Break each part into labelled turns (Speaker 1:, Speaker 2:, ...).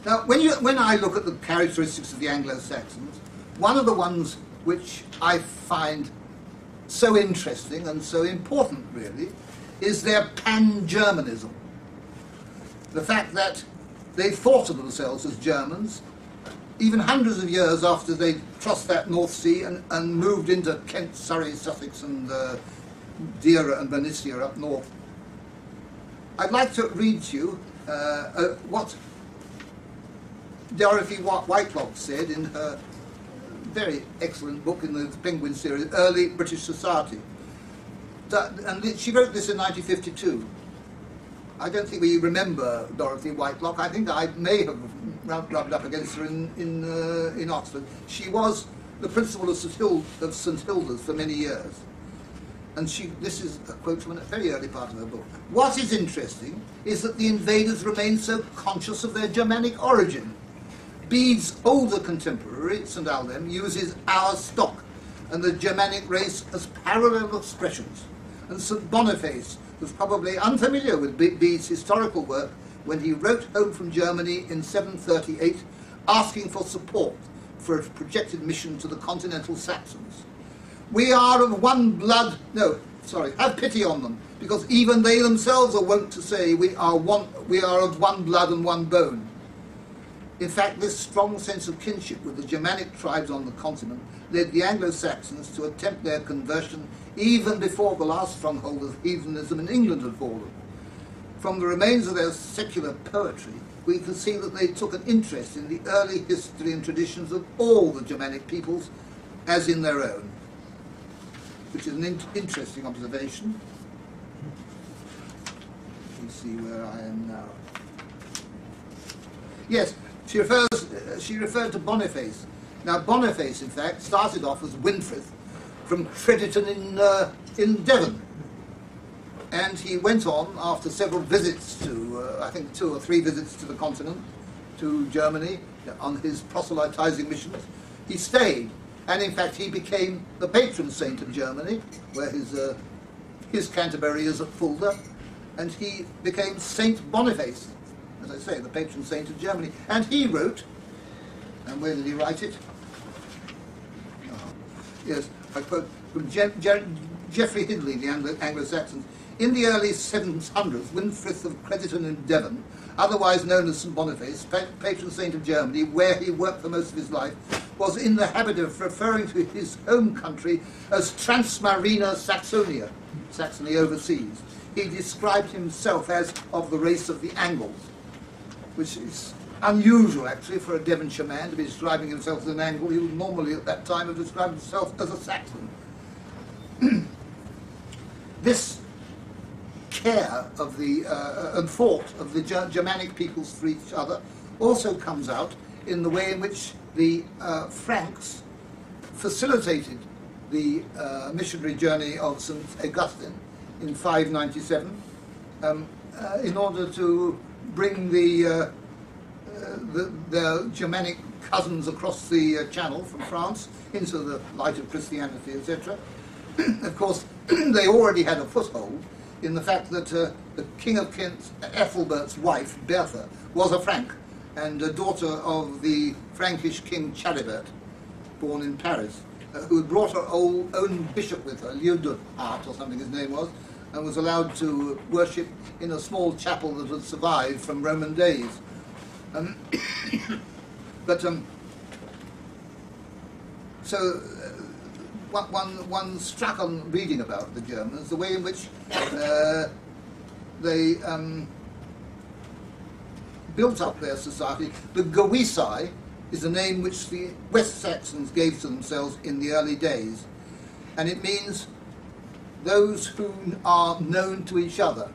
Speaker 1: Now, when I look at the characteristics of the Anglo-Saxons, one of the ones which I find so interesting and so important, really, is their pan-Germanism. The fact that they thought of themselves as Germans, even hundreds of years after they crossed that North Sea and moved into Kent, Surrey, Sussex, and Deira and Bernicia up north. I'd like to read to you what Dorothy Whitelock said in her very excellent book in the Penguin series, Early British Society. And she wrote this in 1952. I don't think we remember Dorothy Whitelock. I think I may have rubbed up against her in Oxford. She was the principal of St Hilda's for many years. And this is a quote from a very early part of her book. What is interesting is that the invaders remain so conscious of their Germanic origin. Bede's older contemporary, St Aldhelm, uses our stock and the Germanic race as parallel expressions. And St Boniface was probably unfamiliar with Bede's historical work when he wrote home from Germany in 738, asking for support for a projected mission to the continental Saxons. We are of one blood, have pity on them, because even they themselves are wont to say we are of one blood and one bone. In fact, this strong sense of kinship with the Germanic tribes on the continent led the Anglo-Saxons to attempt their conversion even before the last stronghold of heathenism in England had fallen. From the remains of their secular poetry, we can see that they took an interest in the early history and traditions of all the Germanic peoples as in their own, which is an interesting observation. Let me see where I am now. Yes, she referred to Boniface. Now, Boniface, in fact, started off as Winfrith from Crediton in Devon. And he went on, after several visits to, I think 2 or 3 visits to the continent, to Germany, on his proselytizing missions. He stayed, and in fact he became the patron saint of Germany, where his Canterbury is at Fulda, and he became Saint Boniface, as I say, the patron saint of Germany. And he wrote, and where did he write it? Oh, yes, I quote from Geoffrey Hidley, the Anglo-Saxons. In the early 700s, Winfrith of Crediton in Devon, otherwise known as St Boniface, patron saint of Germany, where he worked for most of his life, was in the habit of referring to his home country as Transmarina Saxonia, Saxony overseas. He described himself as of the race of the Angles, which is unusual, actually, for a Devonshire man to be describing himself as an Angle. He would normally, at that time, have described himself as a Saxon. This care of the and thought of the Germanic peoples for each other also comes out in the way in which the Franks facilitated the missionary journey of St Augustine in 597 in order to bring their Germanic cousins across the Channel from France into the light of Christianity, etc. Of course, they already had a foothold in the fact that the King of Kent, Ethelbert's wife, Bertha, was a Frank, and a daughter of the Frankish King Charibert, born in Paris, who had brought her own bishop with her, Liudhart or something his name was, and was allowed to worship in a small chapel that had survived from Roman days. One struck on reading about the Germans, the way in which they built up their society. The Gewisai is a name which the West Saxons gave to themselves in the early days, and it means those who are known to each other.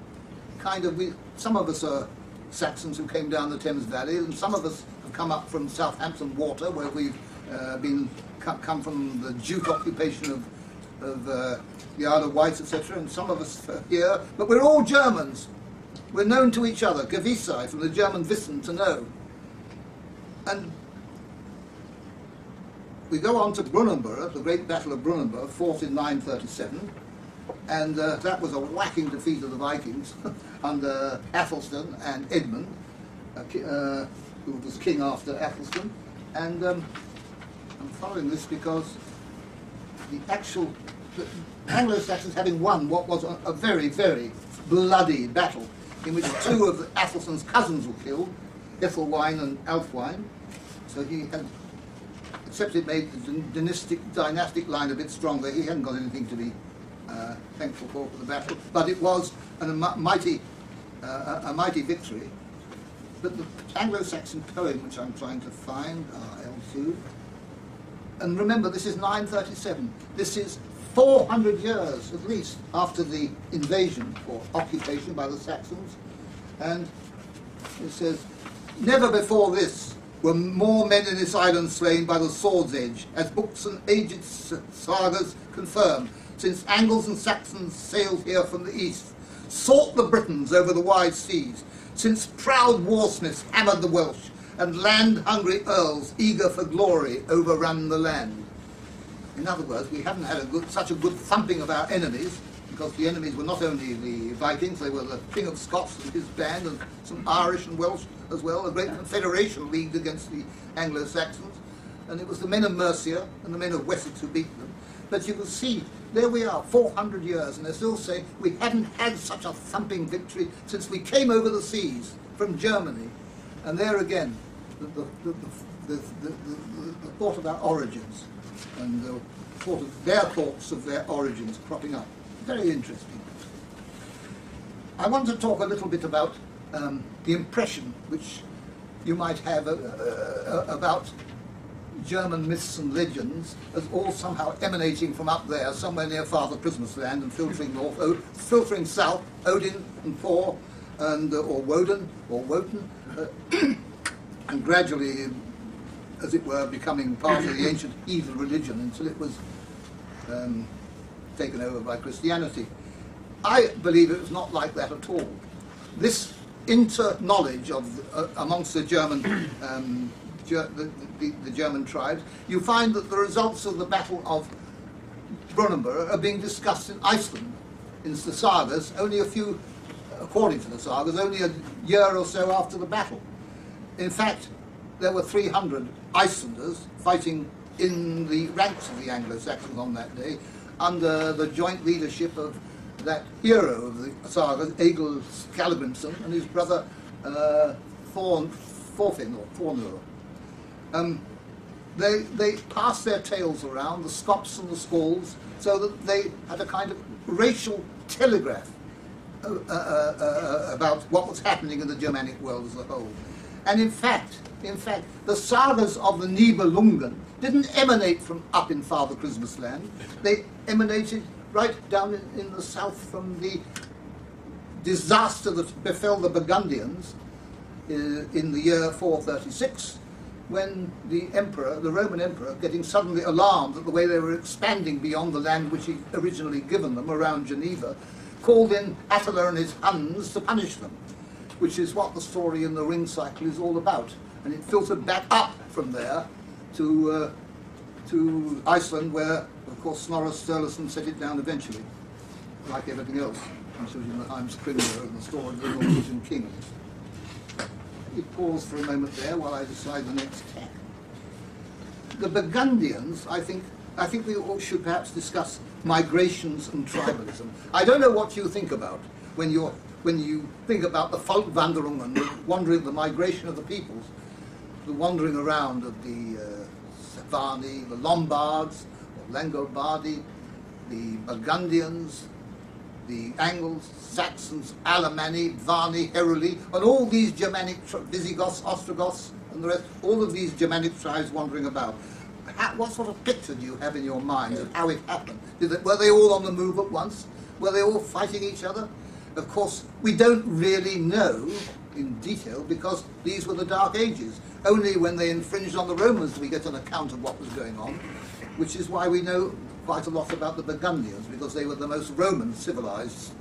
Speaker 1: Some of us are Saxons who came down the Thames Valley, and some of us have come up from Southampton Water, where we've come from the Jute occupation of the Isle of Wight, etc., and some of us are here, but we're all Germans. We're known to each other, Gewisai, from the German Wissen, to know. And we go on to Brunanburh, the Great Battle of Brunanburh, fought in 937, and that was a whacking defeat of the Vikings under Athelstan and Edmund. who was king after Athelstan. And I'm following this because the Anglo-Saxons, having won what was a very, very bloody battle in which two of Athelstan's cousins were killed, Ethelwine and Alfwine. So he had, except it made the dynastic line a bit stronger, he hadn't got anything to be thankful for the battle, but it was a mighty victory. But the Anglo-Saxon poem, which I'm trying to find, L2, and remember this is 937, this is 400 years at least after the invasion or occupation by the Saxons, and it says, "Never before this were more men in this island slain by the sword's edge, as books and aged sagas confirm, since Angles and Saxons sailed here from the east, sought the Britons over the wide seas, since proud warsmiths hammered the Welsh, and land-hungry earls, eager for glory, overran the land." In other words, we haven't had such a good thumping of our enemies, because the enemies were not only the Vikings, they were the King of Scots and his band, and some Irish and Welsh as well, a great confederation leagued against the Anglo-Saxons, and it was the men of Mercia and the men of Wessex who beat them. But you can see, there we are, 400 years, and they're still saying we hadn't had such a thumping victory since we came over the seas from Germany. And there again, the thought of our origins, and the thought of their thoughts of their origins cropping up. Very interesting. I want to talk a little bit about the impression which you might have about German myths and legends as all somehow emanating from up there, somewhere near Father Christmas land, and filtering north, filtering south, Odin and Thor, and or Woden or Wotan, and gradually, as it were, becoming part of the ancient heathen religion until it was taken over by Christianity. I believe it was not like that at all. This inter-knowledge of amongst the German the German tribes, you find that the results of the Battle of Brunanburh are being discussed in Iceland in the sagas, only a few, according to the sagas, only a year or so after the battle. In fact, there were 300 Icelanders fighting in the ranks of the Anglo-Saxons on that day, under the joint leadership of that hero of the sagas, Egil Skallagrimsson, and his brother Thornur. They passed their tales around, the Scots and the Skalds, so that they had a kind of racial telegraph about what was happening in the Germanic world as a whole. And in fact, the sagas of the Nibelungen didn't emanate from up in Father Christmas land. They emanated right down in the south from the disaster that befell the Burgundians in the year 436, when the emperor, the Roman emperor, getting suddenly alarmed at the way they were expanding beyond the land which he originally given them around Geneva, called in Attila and his Huns to punish them, which is what the story in the Ring Cycle is all about. And it filtered back up from there to Iceland, where, of course, Snorri Sturluson set it down eventually, like everything else, including the Heimskringla and the story of the Norwegian kings. We pause for a moment there while I decide the next tack. The Burgundians, I think we all should perhaps discuss migrations and tribalism. I don't know what you think about when you think about the Volkwanderung and the migration of the peoples, the wandering around of the Savani, the Lombards, or Langobardi, the Burgundians, the Angles, Saxons, Alemanni, Varni, Heruli, and all these Germanic Visigoths, Ostrogoths, and the rest, all of these Germanic tribes wandering about. What sort of picture do you have in your mind of how it happened? Were they all on the move at once? Were they all fighting each other? Of course, we don't really know in detail, because these were the Dark Ages. Only when they infringed on the Romans do we get an account of what was going on, which is why we know quite a lot about the Burgundians, because they were the most Roman civilized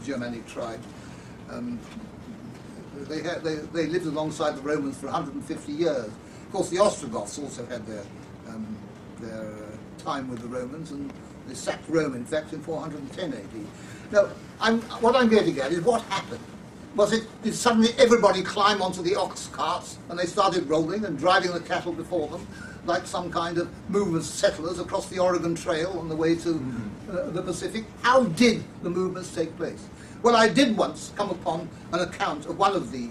Speaker 1: Germanic tribe. They lived alongside the Romans for 150 years. Of course, the Ostrogoths also had their time with the Romans, and they sacked Rome, in fact, in 410 AD. Now, what I'm getting at is what happened. did suddenly everybody climb onto the ox carts and they started rolling and driving the cattle before them, like some kind of movement of settlers across the Oregon Trail on the way to the Pacific? How did the movements take place? Well, I did once come upon an account of one of the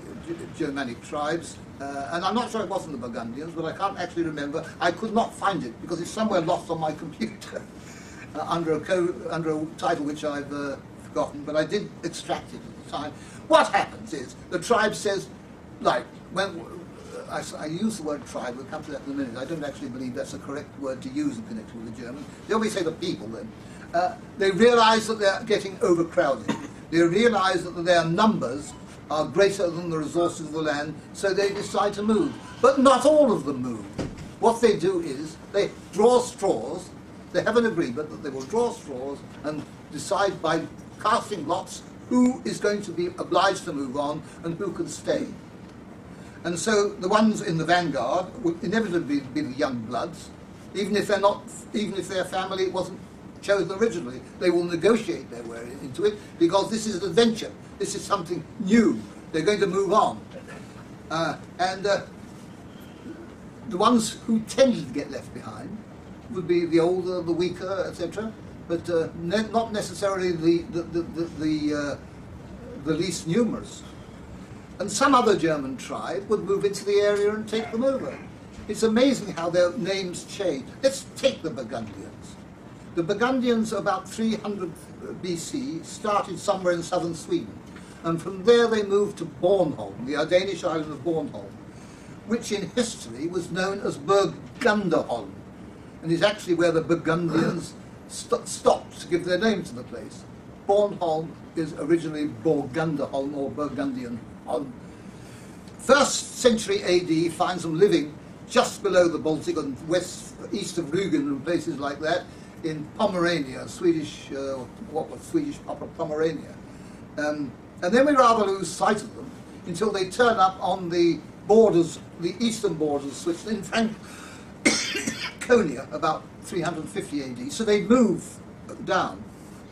Speaker 1: Germanic tribes, and I'm not sure it wasn't the Burgundians, but I can't actually remember. I could not find it because it's somewhere lost on my computer under a title which I've forgotten, but I did extract it at the time. What happens is the tribe says, like, when I use the word tribe, we'll come to that in a minute. I don't actually believe that's the correct word to use in connection with the German. They always say the people then. They realise that they're getting overcrowded. They realise that their numbers are greater than the resources of the land, so they decide to move. But not all of them move. What they do is they draw straws. They have an agreement that they will draw straws and decide by casting lots who is going to be obliged to move on and who can stay. And so the ones in the vanguard will inevitably be the young bloods, even if their family wasn't chosen originally. They will negotiate their way into it because this is an adventure. This is something new. They're going to move on. The ones who tended to get left behind would be the older, the weaker, etc., but not necessarily the least numerous. And some other German tribe would move into the area and take them over. It's amazing how their names change. Let's take the Burgundians. The Burgundians, about 300 BC, started somewhere in southern Sweden. And from there they moved to Bornholm, the Danish island of Bornholm, which in history was known as Burgunderholm, and is actually where the Burgundians stopped to give their name to the place. Bornholm is originally Borgunderholm or Burgundian Holm. 1st century AD finds them living just below the Baltic and east of Rügen and places like that in Pomerania, Swedish Pomerania. And then we rather lose sight of them until they turn up on the borders, the eastern borders of Switzerland, in Franconia, about 350 AD. So they move down,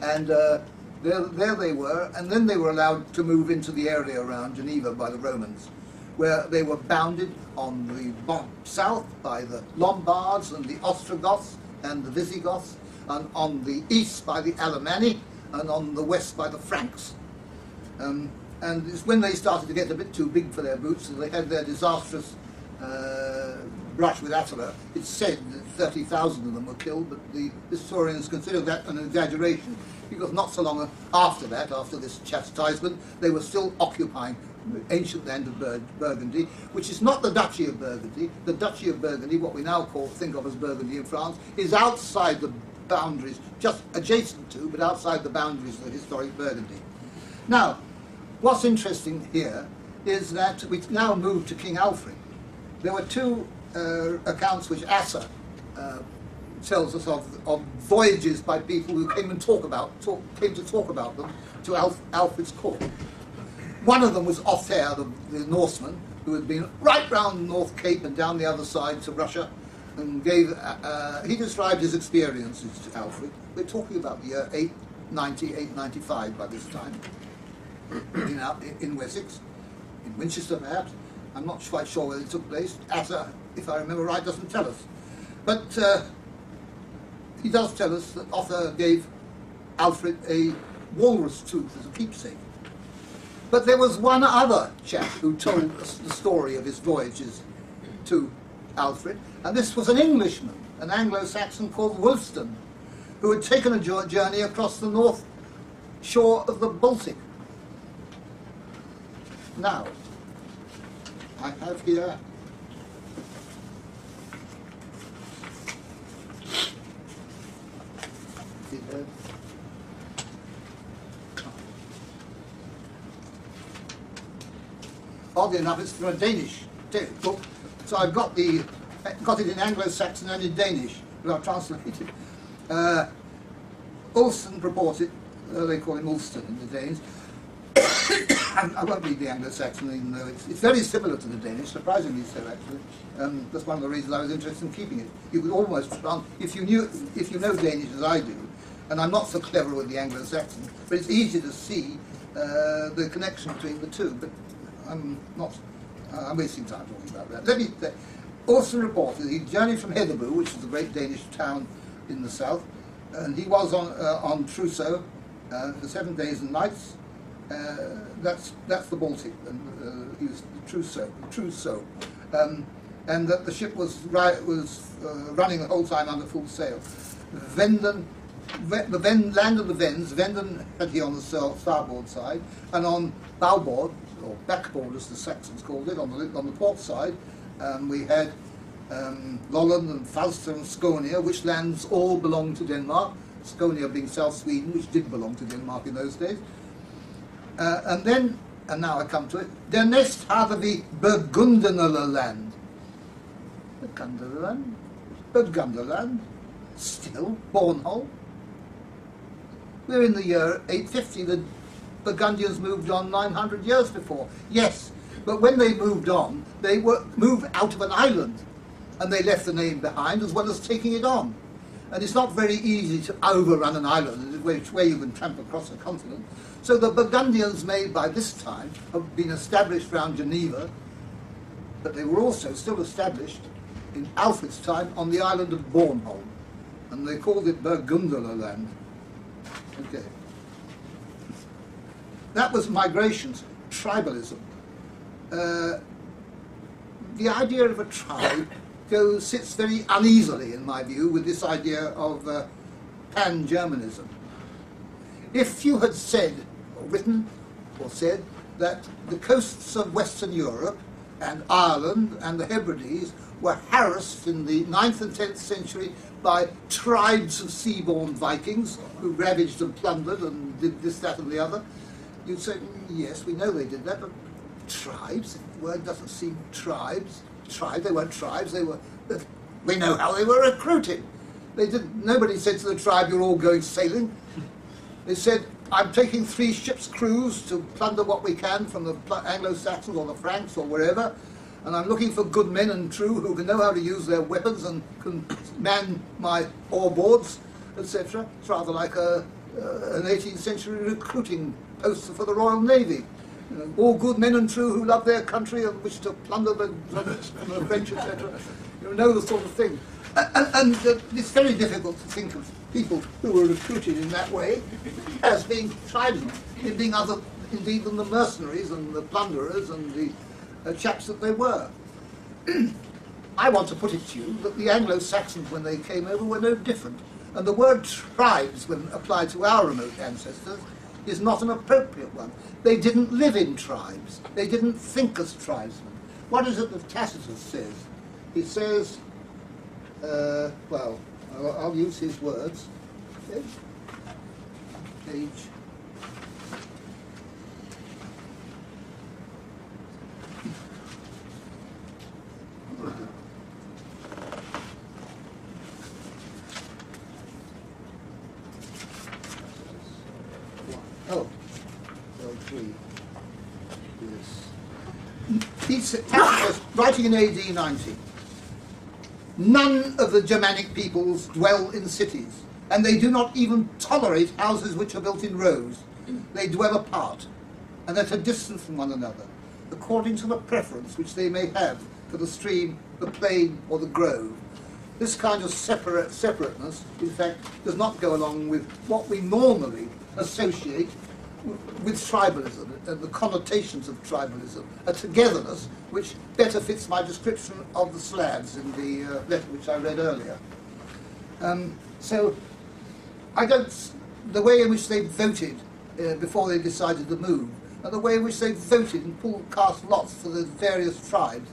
Speaker 1: and there they were, and then they were allowed to move into the area around Geneva by the Romans, where they were bounded on the south by the Lombards and the Ostrogoths and the Visigoths, and on the east by the Alemanni, and on the west by the Franks. And it's when they started to get a bit too big for their boots, and they had their disastrous brush with Attila. It's said that 30,000 of them were killed, but the historians consider that an exaggeration, because not so long after that, after this chastisement, they were still occupying the ancient land of Burgundy, which is not the Duchy of Burgundy. The Duchy of Burgundy, what we now think of as Burgundy in France, is outside the boundaries, just adjacent to, but outside the boundaries of the historic Burgundy. Now, what's interesting here is that we now move to King Alfred. There were two accounts which Asser tells us of voyages by people who came to talk about them to Alfred's court. One of them was Othair, the Norseman, who had been right round the North Cape and down the other side to Russia, and he described his experiences to Alfred. We're talking about the year 890, 895 by this time, in Wessex, in Winchester perhaps. I'm not quite sure where it took place. Asser, if I remember right, doesn't tell us. But he does tell us that Othair gave Alfred a walrus tooth as a keepsake. But there was one other chap who told us the story of his voyages to Alfred, and this was an Englishman, an Anglo Saxon called Wulfstan, who had taken a journey across the north shore of the Baltic. Now, I have here oddly enough, it's from a Danish book, so I've got it in Anglo-Saxon and in Danish, but I've translated. Ulfstan purported, they call him Ulfstan in the Danes. I won't read the Anglo-Saxon, even though it's very similar to the Danish, surprisingly so actually. That's one of the reasons I was interested in keeping it. You could almost, if you know Danish as I do, and I'm not so clever with the Anglo-Saxon, but it's easy to see the connection between the two, but I'm wasting time talking about that. Let me say, Austin reported he journeyed from Hedeby, which is a great Danish town in the south, and he was on Trousseau for 7 days and nights. That's the Baltic, and he was Trousseau, and that the ship was running the whole time under full sail. Venden, land of the Vends, Venden had he on the starboard side, and on bowboard, or backboard as the Saxons called it, on the port side, we had Lolland and Falster and Skåne, which lands all belonged to Denmark, Skåne being South Sweden, which did belong to Denmark in those days. And now I come to it, dernæst har vi Burgunderland. Burgunderland, still Bornholm. We're in the year 850, the Burgundians moved on 900 years before. Yes, but when they moved on, they moved out of an island, and they left the name behind as well as taking it on. And it's not very easy to overrun an island, which way you can tramp across a continent. So the Burgundians may by this time have been established around Geneva, but they were also still established in Alfred's time on the island of Bornholm, and they called it Burgunderland. Okay. That was migrations, tribalism. The idea of a tribe sits very uneasily, in my view, with this idea of pan-Germanism. If you had said, or written, or said, that the coasts of Western Europe and Ireland and the Hebrides were harassed in the 9th and 10th century by tribes of seaborne Vikings who ravaged and plundered and did this, that and the other, you'd say, yes, we know they did that, but tribes, the word doesn't seem tribes. They weren't tribes, we know how they were recruited. Nobody said to the tribe, you're all going sailing. They said, I'm taking 3 ships' crews to plunder what we can from the Anglo Saxons or the Franks or wherever, and I'm looking for good men and true who can know how to use their weapons and can man my oarboards, etc. It's rather like an 18th century recruiting post for the Royal Navy. You know, all good men and true who love their country and wish to plunder the French, etc. You know the sort of thing. And it's very difficult to think of people who were recruited in that way as being tribesmen, in being other, indeed, than the mercenaries and the plunderers and the chaps that they were. I want to put it to you that the Anglo-Saxons, when they came over, were no different. And the word tribes, when applied to our remote ancestors, is not an appropriate one. They didn't live in tribes. They didn't think as tribesmen. What is it that Tacitus says? He says, well, I'll use his words. Okay. Page. Tacitus, writing in AD 90, none of the Germanic peoples dwell in cities, and they do not even tolerate houses which are built in rows. They dwell apart, and at a distance from one another, according to the preference which they may have for the stream, the plain, or the grove. This kind of separateness, in fact, does not go along with what we normally associate with tribalism and the connotations of tribalism, a togetherness which better fits my description of the Slavs in the letter which I read earlier. So the way in which they voted before they decided to move, and the way in which they voted and cast lots for the various tribes,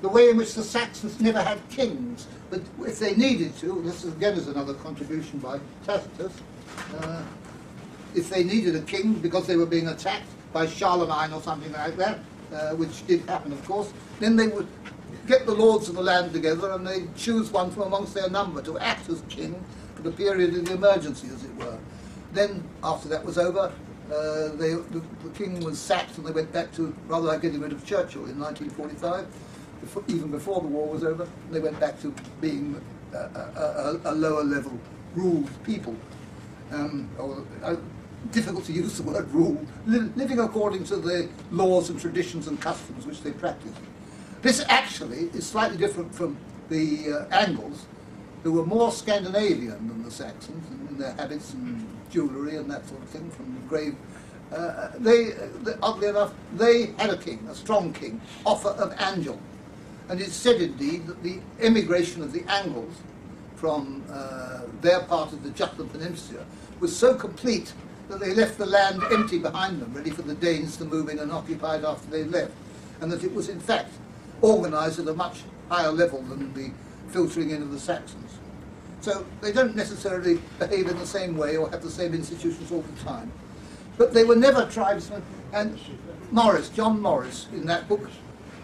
Speaker 1: the way in which the Saxons never had kings, but if they needed to, this again is another contribution by Tacitus, if they needed a king because they were being attacked by Charlemagne or something like that, which did happen, of course, then they would get the lords of the land together and they'd choose one from amongst their number to act as king for the period of the emergency, as it were. Then, after that was over, the king was sacked and they went back to, rather like getting rid of Churchill in 1945, even before the war was over, they went back to being a lower level ruled people. difficult to use the word rule, living according to the laws and traditions and customs which they practice. This actually is slightly different from the Angles, who were more Scandinavian than the Saxons in their habits and jewellery and that sort of thing from the grave. Oddly enough, they had a king, a strong king, Offa of Angel. And it's said indeed that the emigration of the Angles from their part of the Jutland Peninsula was so complete that they left the land empty behind them, ready for the Danes to move in and occupy it after they left, and that it was in fact organised at a much higher level than the filtering in of the Saxons. So they don't necessarily behave in the same way or have the same institutions all the time. But they were never tribesmen, and John Morris, in that book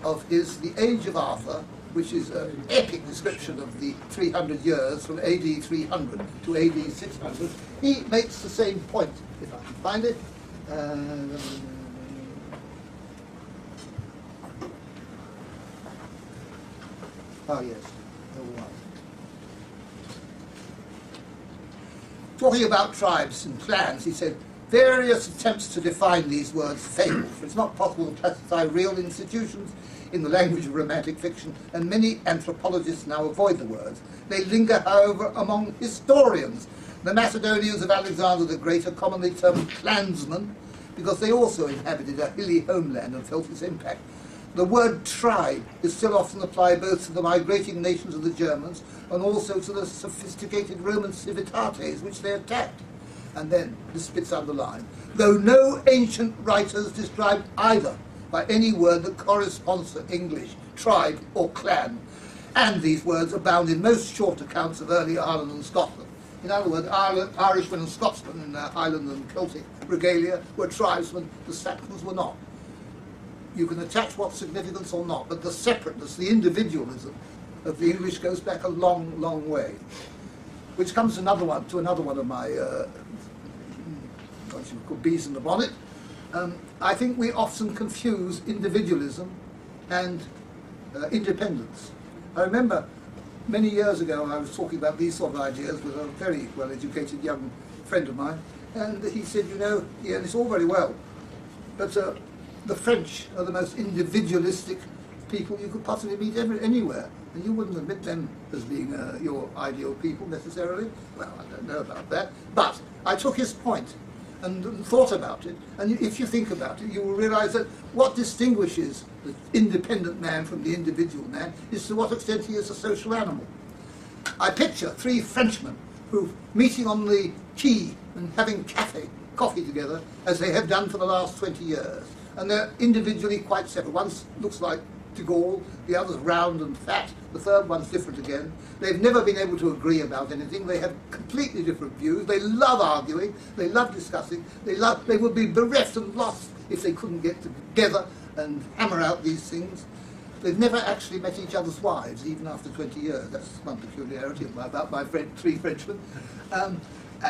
Speaker 1: of his The Age of Arthur, which is an epic description of the 300 years from AD 300 to AD 600, he makes the same point, if I can find it. Oh yes, there was. Talking about tribes and clans, he said, various attempts to define these words fail, for it's not possible to classify real institutions in the language of romantic fiction, and many anthropologists now avoid the words. They linger, however, among historians. The Macedonians of Alexander the Great are commonly termed clansmen, because they also inhabited a hilly homeland and felt its impact. The word tribe is still often applied both to the migrating nations of the Germans and also to the sophisticated Roman civitates which they attacked. And then, this bit's underlined, though no ancient writers describe either by any word that corresponds to English, tribe or clan, and these words abound in most short accounts of early Ireland and Scotland. In other words, Irishmen and Scotsmen in their Highland and Celtic regalia were tribesmen, the Saxons were not. You can attach what significance or not, but the separateness, the individualism of the English goes back a long, long way. Which comes to another one of my what you call bees in the bonnet. I think we often confuse individualism and independence. I remember many years ago I was talking about these sort of ideas with a very well-educated young friend of mine, and he said, you know, yeah, it's all very well, but the French are the most individualistic people you could possibly meet anywhere, and you wouldn't admit them as being your ideal people necessarily. Well, I don't know about that, but I took his point and thought about it, and if you think about it, you will realise that what distinguishes the independent man from the individual man is to what extent he is a social animal. I picture three Frenchmen who meeting on the quay and having coffee together, as they have done for the last 20 years, and they're individually quite separate. One looks like de Gaulle, the other's round and fat, the third one's different again. They've never been able to agree about anything. They have completely different views. They love arguing. They love discussing. They would be bereft and lost if they couldn't get together and hammer out these things. They've never actually met each other's wives, even after 20 years. That's one peculiarity about my three Frenchmen.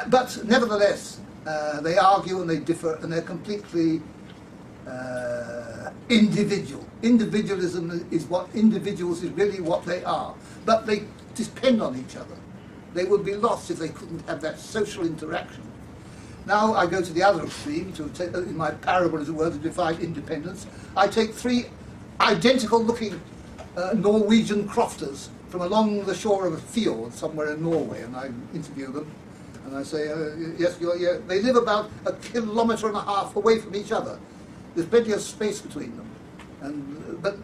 Speaker 1: But nevertheless, they argue and they differ, and they're completely individual. Individualism is what individuals is really what they are, but they depend on each other. They would be lost if they couldn't have that social interaction. Now I go to the other extreme, in my parable, as it were, to define independence. I take three identical-looking Norwegian crofters from along the shore of a fjord somewhere in Norway, and I interview them, and I say, yes, yeah. They live about 1.5 kilometres away from each other. There's plenty of space between them, but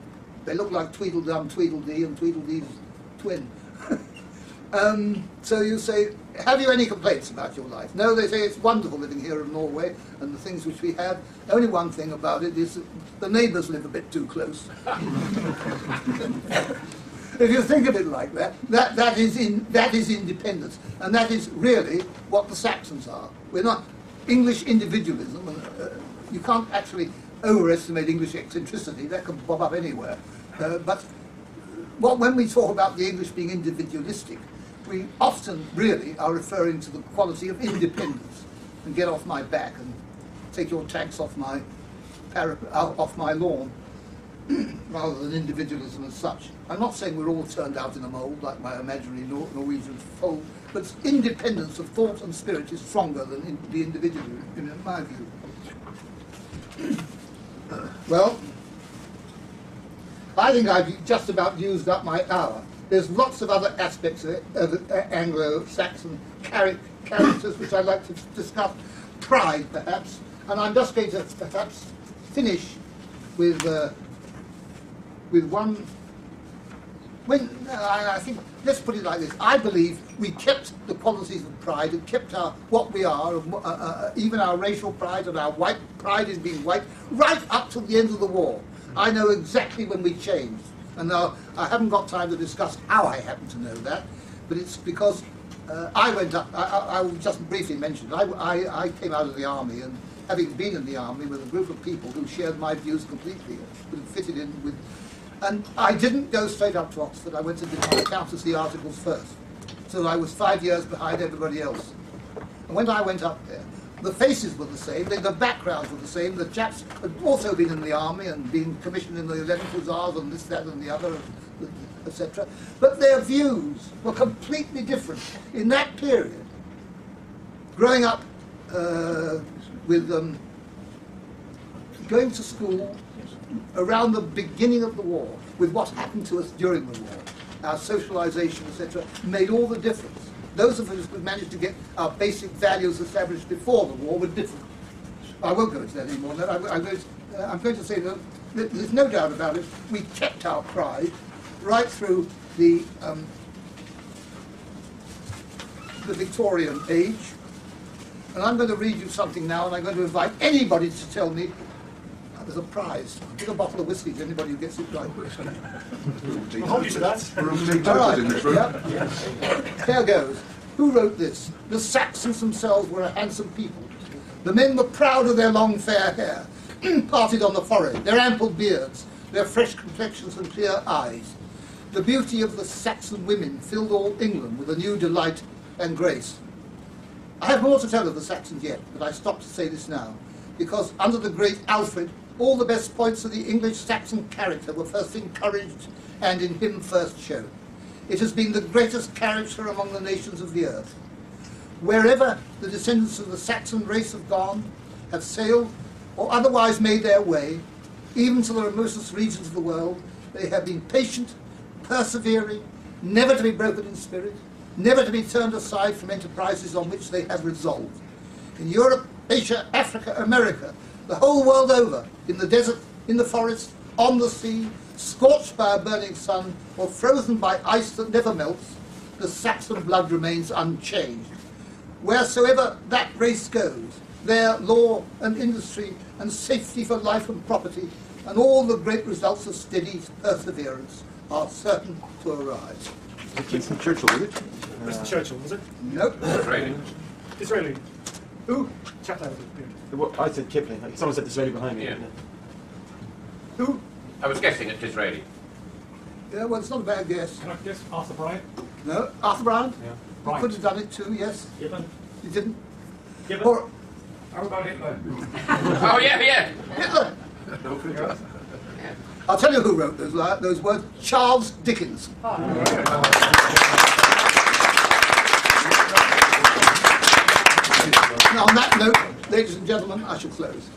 Speaker 1: they look like Tweedledum, Tweedledee, and Tweedledee's twin. So you say, have you any complaints about your life? No, they say it's wonderful living here in Norway and the things which we have. Only one thing about it is that the neighbours live a bit too close. If you think of it like that, that is independence, and that is really what the Saxons are. We're not English individualism. You can't actually overestimate English eccentricity. That can pop up anywhere. But when we talk about the English being individualistic, we often really are referring to the quality of independence. And get off my back and take your tax off my lawn. rather than individualism as such. I'm not saying we're all turned out in a mould like my imaginary Norwegian fold, but independence of thought and spirit is stronger than the individual, in my view. Well, I think I've just about used up my hour. There's lots of other aspects of Anglo-Saxon characters which I'd like to discuss. Pride, perhaps, and I'm just going to perhaps finish with one. I think, let's put it like this. I believe we kept the qualities of pride and kept what we are, even our racial pride and our white pride in being white, right up to the end of the war. I know exactly when we changed. And now I haven't got time to discuss how I happen to know that, but it's because I went up, I will just briefly mention it. I came out of the army, and having been in the army with a group of people who shared my views completely, who fitted in with. And I didn't go straight up to Oxford. I went to the accountancy articles first. So I was 5 years behind everybody else. And when I went up there, the faces were the same, the backgrounds were the same. The chaps had also been in the army and been commissioned in the 11th Hussars and this, that, and the other, etc. But their views were completely different. In that period, growing up with going to school around the beginning of the war, with what happened to us during the war, our socialization, etc., made all the difference. Those of us who managed to get our basic values established before the war were different. I won't go into that anymore. I'm going to say that there's no doubt about it. We kept our pride right through the Victorian age. And I'm going to read you something now, and I'm going to invite anybody to tell me. There's a prize. I'll give a bottle of whiskey to anybody who gets it right.
Speaker 2: I'll hold you to that.
Speaker 1: All right. Yep. Here goes. Who wrote this? The Saxons themselves were a handsome people. The men were proud of their long fair hair, parted on the forehead, their ample beards, their fresh complexions and clear eyes. The beauty of the Saxon women filled all England with a new delight and grace. I have more to tell of the Saxons yet, but I stop to say this now, because under the great Alfred, all the best points of the English-Saxon character were first encouraged and in him first shown. It has been the greatest character among the nations of the earth. Wherever the descendants of the Saxon race have gone, have sailed, or otherwise made their way, even to the remotest regions of the world, they have been patient, persevering, never to be broken in spirit, never to be turned aside from enterprises on which they have resolved. In Europe, Asia, Africa, America, the whole world over, in the desert, in the forest, on the sea, scorched by a burning sun, or frozen by ice that never melts, the Saxon blood remains unchanged. Wheresoever that race goes, there law and industry and safety for life and property, and all the great results of steady perseverance are certain to arise.
Speaker 3: Winston Churchill, was it?
Speaker 2: Winston Churchill, was it?
Speaker 1: Nope.
Speaker 2: Disraeli. Who? Chatlow.
Speaker 3: I said Kipling. Someone said Disraeli behind me.
Speaker 4: Yeah.
Speaker 1: Who?
Speaker 4: I was guessing at Disraeli.
Speaker 1: Yeah, well, it's not a bad guess.
Speaker 2: Can I guess Arthur Bryant?
Speaker 1: No, Arthur Brown?
Speaker 2: Yeah.
Speaker 1: You
Speaker 2: Right.
Speaker 1: could have done it too, yes.
Speaker 2: Gibbon.
Speaker 1: You didn't.
Speaker 2: Gibbon.
Speaker 1: Or
Speaker 2: How about Hitler?
Speaker 4: Oh, yeah.
Speaker 1: Hitler. I'll tell you who wrote those words. Charles Dickens. Now, on that note, ladies and gentlemen, I shall close.